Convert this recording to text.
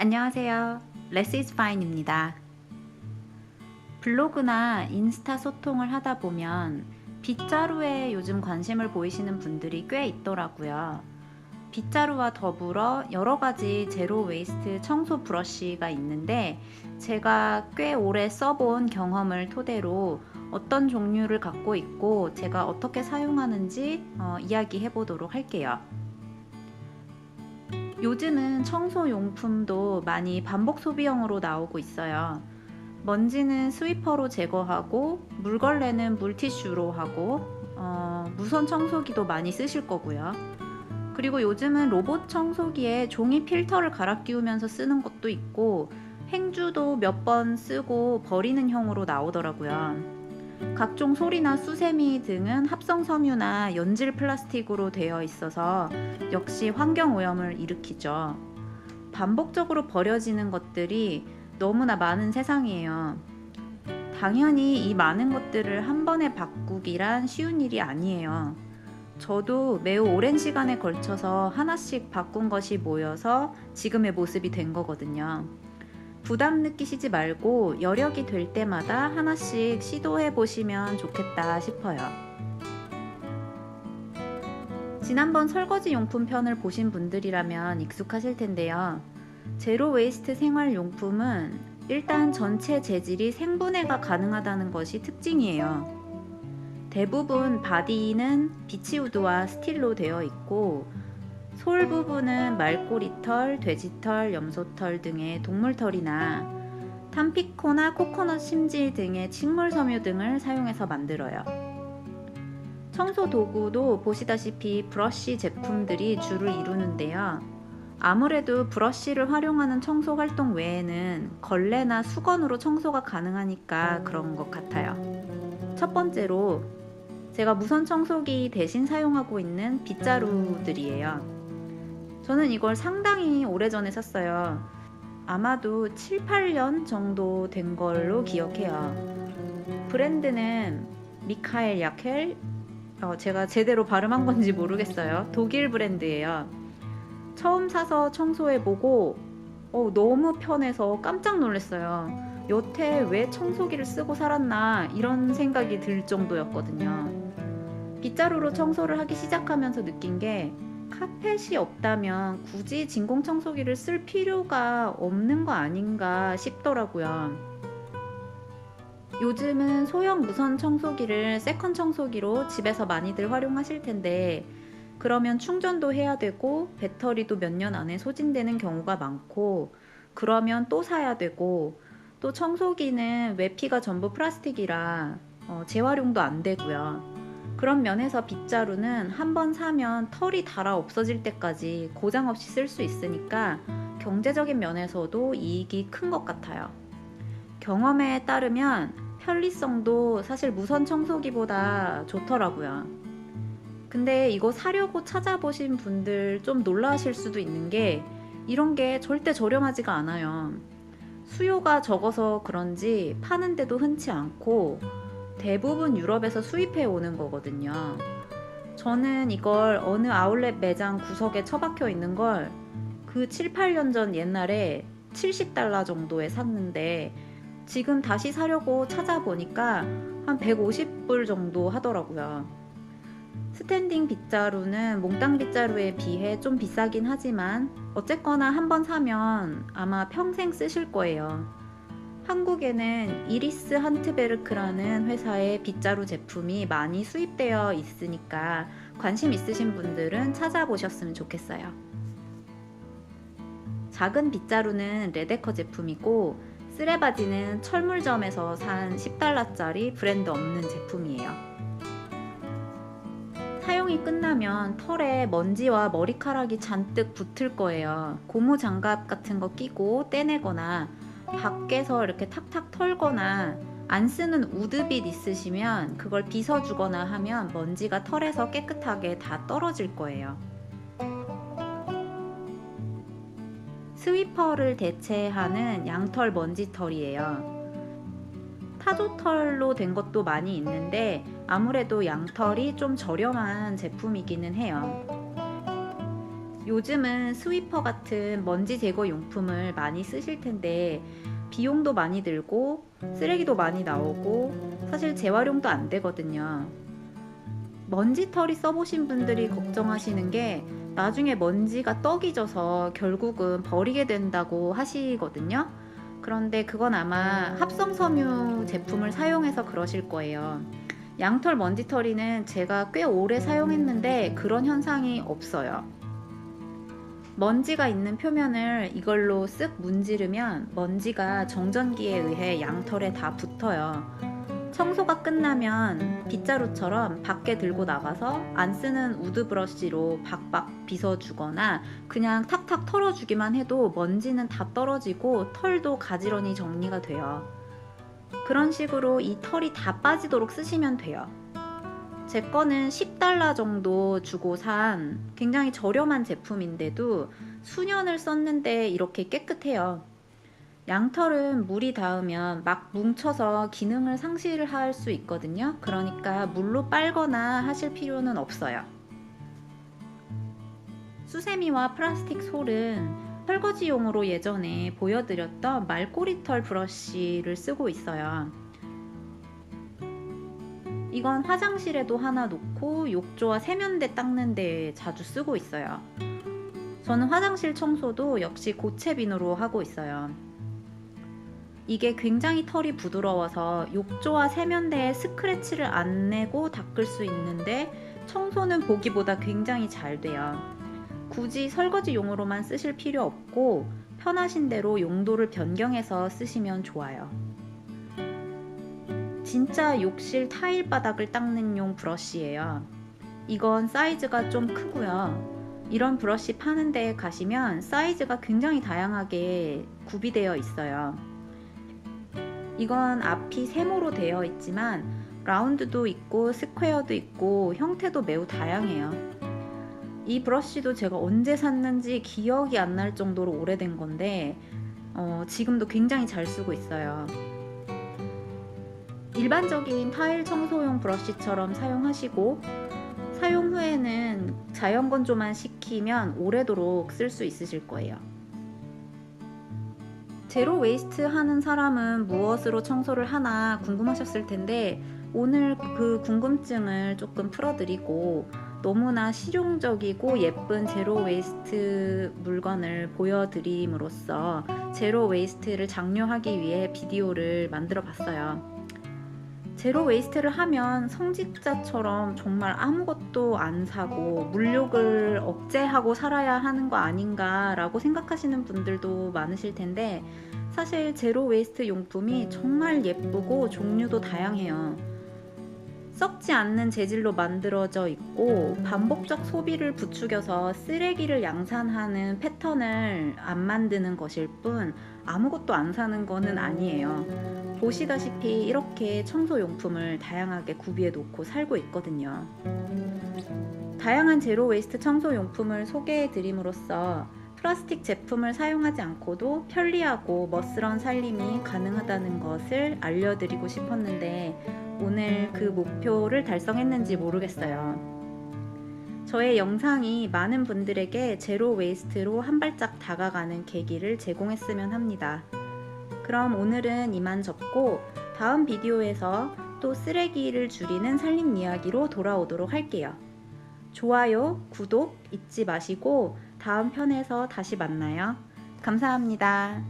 안녕하세요. Less is fine입니다. 블로그나 인스타 소통을 하다 보면 빗자루에 요즘 관심을 보이시는 분들이 꽤 있더라고요. 빗자루와 더불어 여러 가지 제로 웨이스트 청소 브러쉬가 있는데 제가 꽤 오래 써본 경험을 토대로 어떤 종류를 갖고 있고 제가 어떻게 사용하는지 이야기해 보도록 할게요. 요즘은 청소용품도 많이 반복 소비형으로 나오고 있어요. 먼지는 스위퍼로 제거하고 물걸레는 물티슈로 하고 무선 청소기도 많이 쓰실 거고요. 그리고 요즘은 로봇 청소기에 종이 필터를 갈아 끼우면서 쓰는 것도 있고 행주도 몇 번 쓰고 버리는 형으로 나오더라고요. 각종 소리나 수세미 등은 합성 섬유나 연질 플라스틱으로 되어 있어서 역시 환경 오염을 일으키죠. 반복적으로 버려지는 것들이 너무나 많은 세상이에요. 당연히 이 많은 것들을 한 번에 바꾸기란 쉬운 일이 아니에요. 저도 매우 오랜 시간에 걸쳐서 하나씩 바꾼 것이 모여서 지금의 모습이 된 거거든요. 부담 느끼시지 말고 여력이 될 때마다 하나씩 시도해 보시면 좋겠다 싶어요. 지난번 설거지 용품 편을 보신 분들이라면 익숙하실 텐데요. 제로 웨이스트 생활용품은 일단 전체 재질이 생분해가 가능하다는 것이 특징이에요. 대부분 바디는 비치우드와 스틸로 되어 있고 솔 부분은 말꼬리털, 돼지털, 염소털 등의 동물털이나 탄피코나 코코넛 심질 등의 식물 섬유 등을 사용해서 만들어요. 청소 도구도 보시다시피 브러쉬 제품들이 주를 이루는데요. 아무래도 브러쉬를 활용하는 청소 활동 외에는 걸레나 수건으로 청소가 가능하니까 그런 것 같아요. 첫 번째로 제가 무선 청소기 대신 사용하고 있는 빗자루들이에요. 저는 이걸 상당히 오래전에 샀어요. 아마도 7, 8년 정도 된 걸로 기억해요. 브랜드는 미카엘 야켈, 제가 제대로 발음한 건지 모르겠어요. 독일 브랜드예요. 처음 사서 청소해보고 너무 편해서 깜짝 놀랐어요. 여태 왜 청소기를 쓰고 살았나 이런 생각이 들 정도였거든요. 빗자루로 청소를 하기 시작하면서 느낀 게 카펫이 없다면 굳이 진공청소기를 쓸 필요가 없는 거 아닌가 싶더라고요. 요즘은 소형 무선 청소기를 세컨 청소기로 집에서 많이들 활용하실 텐데 그러면 충전도 해야 되고 배터리도 몇 년 안에 소진되는 경우가 많고 그러면 또 사야 되고 또 청소기는 외피가 전부 플라스틱이라 재활용도 안 되고요. 그런 면에서 빗자루는 한 번 사면 털이 닳아 없어질 때까지 고장 없이 쓸 수 있으니까 경제적인 면에서도 이익이 큰 것 같아요. 경험에 따르면 편리성도 사실 무선 청소기보다 좋더라고요. 근데 이거 사려고 찾아보신 분들 좀 놀라실 수도 있는 게 이런 게 절대 저렴하지가 않아요. 수요가 적어서 그런지 파는데도 흔치 않고 대부분 유럽에서 수입해 오는 거거든요. 저는 이걸 어느 아울렛 매장 구석에 처박혀 있는 걸 그 7, 8년 전 옛날에 $70 정도에 샀는데 지금 다시 사려고 찾아보니까 한 150불 정도 하더라고요. 스탠딩 빗자루는 몽땅 빗자루에 비해 좀 비싸긴 하지만 어쨌거나 한번 사면 아마 평생 쓰실 거예요. 한국에는 이리스 한트베르크라는 회사의 빗자루 제품이 많이 수입되어 있으니까 관심 있으신 분들은 찾아보셨으면 좋겠어요. 작은 빗자루는 레데커 제품이고 쓰레바지는 철물점에서 산 $10짜리 브랜드 없는 제품이에요. 사용이 끝나면 털에 먼지와 머리카락이 잔뜩 붙을 거예요. 고무 장갑 같은 거 끼고 떼내거나 밖에서 이렇게 탁탁 털거나 안 쓰는 우드빗 있으시면 그걸 빗어주거나 하면 먼지가 털에서 깨끗하게 다 떨어질 거예요. 스위퍼를 대체하는 양털 먼지털이에요. 타조털로 된 것도 많이 있는데 아무래도 양털이 좀 저렴한 제품이기는 해요. 요즘은 스위퍼 같은 먼지 제거 용품을 많이 쓰실 텐데 비용도 많이 들고 쓰레기도 많이 나오고 사실 재활용도 안 되거든요. 먼지털이 써보신 분들이 걱정하시는 게 나중에 먼지가 떡이 져서 결국은 버리게 된다고 하시거든요. 그런데 그건 아마 합성섬유 제품을 사용해서 그러실 거예요. 양털 먼지털이는 제가 꽤 오래 사용했는데 그런 현상이 없어요. 먼지가 있는 표면을 이걸로 쓱 문지르면 먼지가 정전기에 의해 양털에 다 붙어요. 청소가 끝나면 빗자루처럼 밖에 들고 나가서 안 쓰는 우드 브러쉬로 박박 빗어주거나 그냥 탁탁 털어주기만 해도 먼지는 다 떨어지고 털도 가지런히 정리가 돼요. 그런 식으로 이 털이 다 빠지도록 쓰시면 돼요. 제 거는 10달러 정도 주고 산 굉장히 저렴한 제품인데도 수년을 썼는데 이렇게 깨끗해요. 양털은 물이 닿으면 막 뭉쳐서 기능을 상실할 수 있거든요. 그러니까 물로 빨거나 하실 필요는 없어요. 수세미와 플라스틱 솔은 설거지용으로 예전에 보여드렸던 말꼬리털 브러쉬를 쓰고 있어요. 이건 화장실에도 하나 놓고 욕조와 세면대 닦는 데 자주 쓰고 있어요. 저는 화장실 청소도 역시 고체 비누로 하고 있어요. 이게 굉장히 털이 부드러워서 욕조와 세면대에 스크래치를 안 내고 닦을 수 있는데 청소는 보기보다 굉장히 잘 돼요. 굳이 설거지용으로만 쓰실 필요 없고 편하신 대로 용도를 변경해서 쓰시면 좋아요. 진짜 욕실 타일 바닥을 닦는 용 브러쉬예요. 이건 사이즈가 좀 크고요. 이런 브러쉬 파는 데에 가시면 사이즈가 굉장히 다양하게 구비되어 있어요. 이건 앞이 세모로 되어 있지만 라운드도 있고 스퀘어도 있고 형태도 매우 다양해요. 이 브러쉬도 제가 언제 샀는지 기억이 안 날 정도로 오래된 건데 지금도 굉장히 잘 쓰고 있어요. 일반적인 타일 청소용 브러쉬처럼 사용하시고 사용 후에는 자연 건조만 시키면 오래도록 쓸 수 있으실 거예요. 제로 웨이스트 하는 사람은 무엇으로 청소를 하나 궁금하셨을 텐데 오늘 그 궁금증을 조금 풀어드리고 너무나 실용적이고 예쁜 제로 웨이스트 물건을 보여드림으로써 제로 웨이스트를 장려하기 위해 비디오를 만들어 봤어요. 제로 웨이스트를 하면 성직자처럼 정말 아무것도 안 사고 물욕을 억제하고 살아야 하는 거 아닌가 라고 생각하시는 분들도 많으실 텐데 사실 제로 웨이스트 용품이 정말 예쁘고 종류도 다양해요. 썩지 않는 재질로 만들어져 있고 반복적 소비를 부추겨서 쓰레기를 양산하는 패턴을 안 만드는 것일 뿐 아무것도 안 사는 거는 아니에요. 보시다시피 이렇게 청소용품을 다양하게 구비해 놓고 살고 있거든요. 다양한 제로 웨이스트 청소용품을 소개해 드림으로써 플라스틱 제품을 사용하지 않고도 편리하고 멋스러운 살림이 가능하다는 것을 알려드리고 싶었는데 오늘 그 목표를 달성했는지 모르겠어요. 저의 영상이 많은 분들에게 제로 웨이스트로 한 발짝 다가가는 계기를 제공했으면 합니다. 그럼 오늘은 이만 접고 다음 비디오에서 또 쓰레기를 줄이는 살림 이야기로 돌아오도록 할게요. 좋아요, 구독 잊지 마시고 다음 편에서 다시 만나요. 감사합니다.